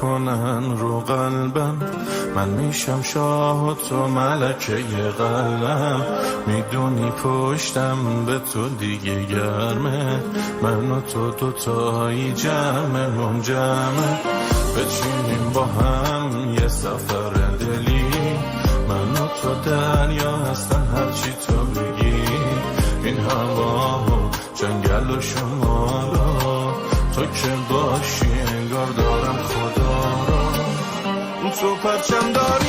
کنن رو قلبم، من میشم شاه و تو ملکه قلم. میدونی پشتم به تو دیگه گرمه، من و تو دوتایی جمع منجمه. بچینیم با هم یه سفر دلی، من و تو دریا هستن هرچی تو بگی. این هوا و جنگل و شمالا، تو که باشی انگار دارم خدا را. تو پرچم داری